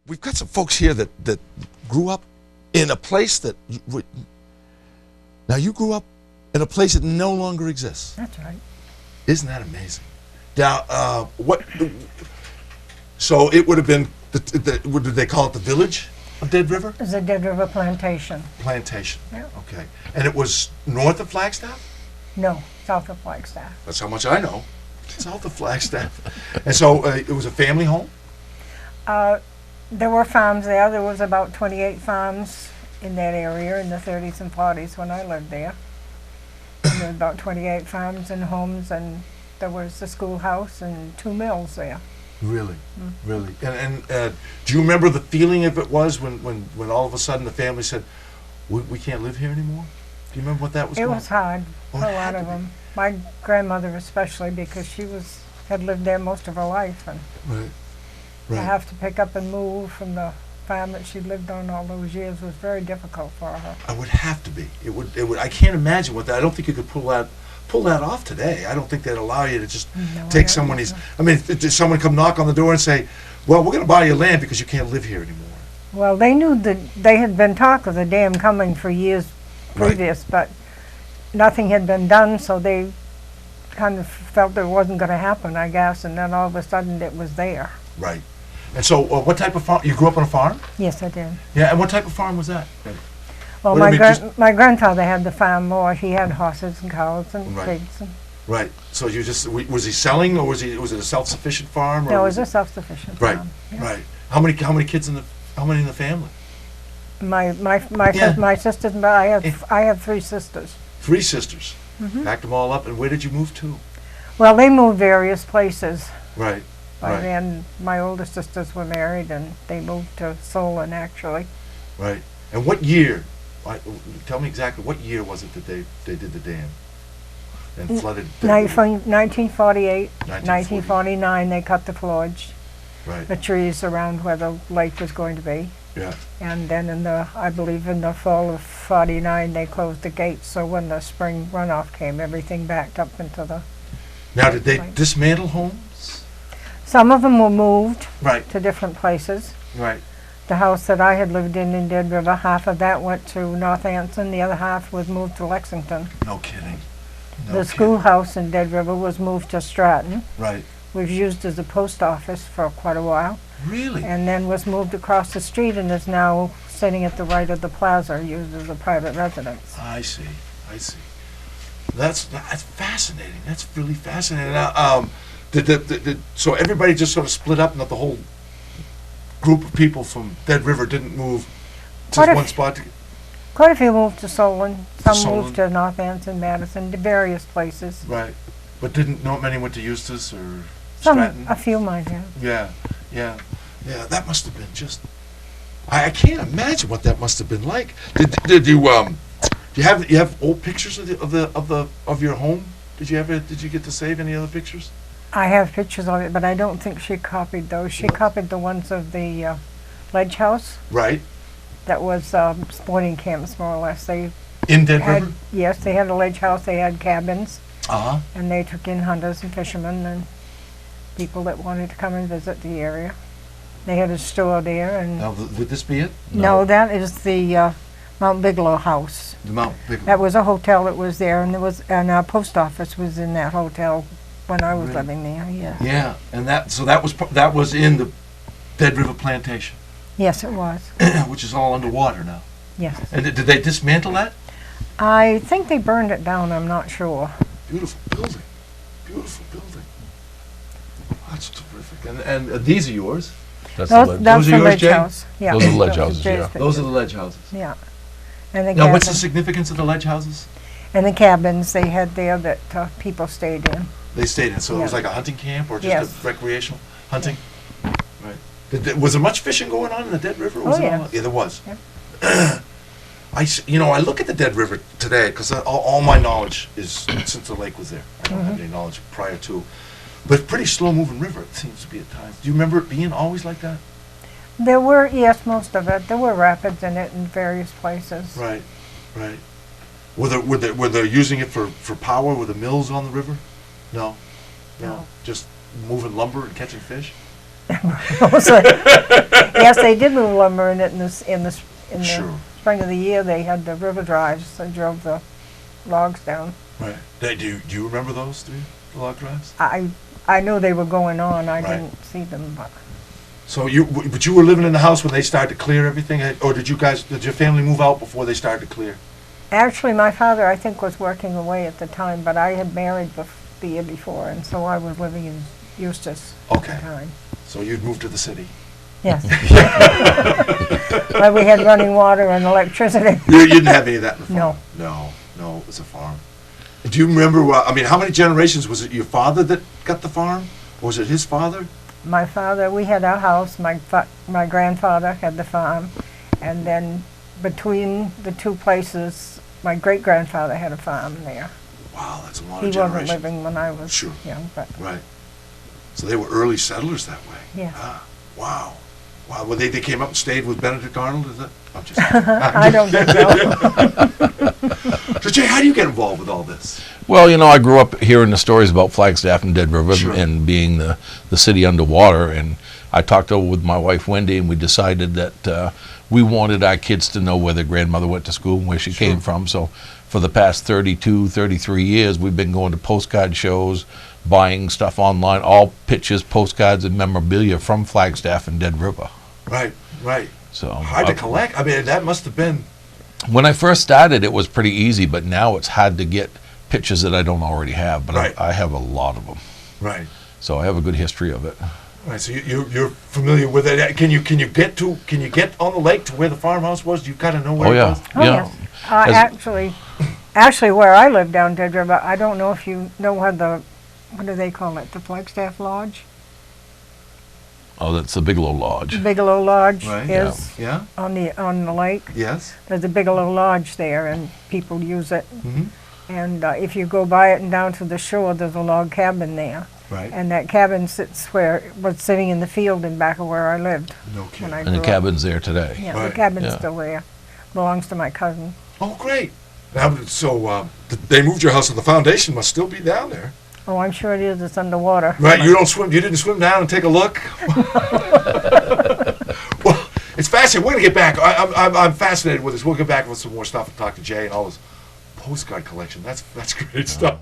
we've got some folks here that grew up in a place that now you grew up in a place that no longer exists. That's right. Isn't that amazing? Now, so it would have been what did they call it, the village of Dead River? It was a Dead River plantation. Plantation. Yeah. Okay. And it was north of Flagstaff? No, south of Flagstaff. That's how much I know. South of Flagstaff. And so it was a family home? There were farms there. There was about 28 farms in that area in the 30s and 40s when I lived there. And there were about 28 farms and homes, and there was the schoolhouse and 2 mills there. Really? Really? And do you remember the feeling of it was when all of a sudden the family said, we can't live here anymore? Do you remember what that was It like? was hard Oh, for it a had lot to of be. them. My grandmother especially, because she had lived there most of her life, and Right. to Right. have to pick up and move from the farm that she lived on all those years was very difficult for her. I would have to be. It would. I can't imagine what that. I don't think you could pull that off today. I don't think they'd allow you to just No, I take don't someone's. think I mean, did someone come knock on the door and say, "Well, we're going to buy your land because you can't live here anymore"? Well, they knew that they had been talk of the dam coming for years Right. previous, but nothing had been done, so they kind of felt it wasn't going to happen, I guess, and then all of a sudden it was there. Right. And so, what type of farm? You grew up on a farm? Yes, I did. Yeah. And what type of farm was that? Well, Well, I mean, my grandfather had the farm more. He had horses and cows and Right. pigs. And, Right. So you just was he selling, or was it a self-sufficient farm? Or no, it was a self-sufficient Right. farm. Yeah. Right. How many kids how many in the family? Yeah. My sisters, but I have 3 sisters. 3 sisters. Mm-hmm. Packed them all up, and where did you move to? Well, they moved various places. Right. By Right. then, my older sisters were married, and they moved to Solon, actually. Right. And what year? Tell me exactly what year was it that they did the dam and flooded? From 1948, 1940. 1949, they cut the forge, Right. the trees around where the lake was going to be. Yeah. And then I believe in the fall of 49, they closed the gates, so when the spring runoff came, everything backed up into the... Now, did they Right. dismantle homes? Some of them were moved Right. to different places. Right. The house that I had lived in Dead River, half of that went to North Anson, the other half was moved to Lexington. No kidding. No The kidding. schoolhouse in Dead River was moved to Stratton, Right. was used as a post office for quite a while, Really? and then was moved across the street and is now sitting at the right of the plaza, used as a private residence. I see. I see. That's fascinating. That's really fascinating. Now, so everybody just sort of split up, and not the whole group of people from Dead River didn't move to Quite a one f- spot. Quite a few moved to Solon, some Solon. moved to North Anson, Madison, to various places. Right. But not many went to Eustis or Some, Stratton? a few might have. Yeah, yeah, yeah. That must have been just. I can't imagine what that must have been like. Did you do you have old pictures of your home? Did you get to save any other pictures? I have pictures of it, but I don't think she copied those. She copied the ones of the ledge house Right. that was sporting camps, more or less. They In Dead had, River. yes, they had a ledge house, they had cabins, Uh huh. and they took in hunters and fishermen and people that wanted to come and visit the area. They had a store there, and Now, would this be it? no, that is the Mount Bigelow house. The Mount Bigelow. That was a hotel that was there, and our post office was in that hotel when I was Really? living there. Yeah. Yeah, and that was in the Dead River plantation, Yes, it was. which is all underwater now. Yes. And did they dismantle that? I think they burned it down. I'm not sure. Beautiful building. Beautiful building. That's terrific. And these are yours. That's the ledge. That's Those are the yours, ledge Jay? house. Yeah. Those are the ledge Those are houses, Jay's yeah. Those are pictures. the ledge houses. Yeah. And the Now, what's the cabin- significance of the ledge houses? and the cabins they had there that people stayed in. They stayed in, so it was Yeah. like a hunting camp or just Yes. a recreational hunting? Right. Was there much fishing going on in the Dead River? Or was Oh, it all- yes. Yeah, there was. Yep. I look at the Dead River today because all my knowledge is since the lake was there. I don't have any knowledge prior to. But it's a pretty slow-moving river, it seems to be at times. Do you remember it being always like that? There were, yes, most of it. There were rapids in it in various places. Right, right. Were they using it for power? Were the mills on the river? No. No. Just moving lumber and catching fish? So, yes, they did move lumber in it in the Sure. spring of the year. They had the river drives. They drove the logs down. Right. Do you remember those three, the log drives? I know they were going on. I Right. didn't see them, but So but you were living in the house when they started to clear everything, or did your family move out before they started to clear? actually, my father, I think, was working away at the time. But I had married the year before, and so I was living in Eustis at Okay. the time. So you'd moved to the city. Yes. But we had running water and electricity. You didn't have any of that in the farm? No. No, it was a farm. Do you remember, how many generations, was it your father that got the farm? Or was it his father? My father, we had our house. My grandfather had the farm, and then between the two places, my great-grandfather had a farm there. Wow, that's a lot He of wasn't generations. living when I was Sure. young, but Right. So they were early settlers that way? yeah. Ah, wow. Wow, well, they came up and stayed with Benedict Arnold, is that? I'm just I don't think so. So Jay, how do you get involved with all this? Well, I grew up hearing the stories about Flagstaff and Dead River Sure. and being the city underwater. And I talked over with my wife, Wendy, and we decided that we wanted our kids to know where their grandmother went to school and where she Sure. came from. So for the past 32, 33 years, we've been going to postcard shows, buying stuff online, all pictures, postcards, and memorabilia from Flagstaff and Dead River. Right, right. So Hard to collect. I mean, that must have been. when I first started, it was pretty easy, but now it's hard to get pictures that I don't already have. But Right. I have a lot of them. Right. So I have a good history of it. Right. So you're familiar with it. Can you get on the lake to where the farmhouse was? Do you kind of know where Oh it yeah, was? Oh, yeah. yes. Actually, where I live down Dead River, I don't know if you know what do they call it? The Flagstaff Lodge? Oh, that's the Bigelow Lodge. Bigelow Lodge Right. is Yeah. on the lake. Yes. There's a Bigelow Lodge there, and people use it. Mm-hmm. And if you go by it and down to the shore, there's a log cabin there. Right. And that cabin was sitting in the field in back of where I lived No when kidding. I And the grew up. cabin's there today. Yeah, Right. the cabin's Yeah. still there. Belongs to my cousin. Oh, great. Now, so they moved your house, and the foundation must still be down there. Oh, I'm sure it is. It's underwater. Right. You don't swim. You didn't swim down and take a look. Well, it's fascinating. We're gonna get back. I'm fascinated with this. We'll get back with some more stuff and talk to Jay and all his postcard collection. That's great stuff.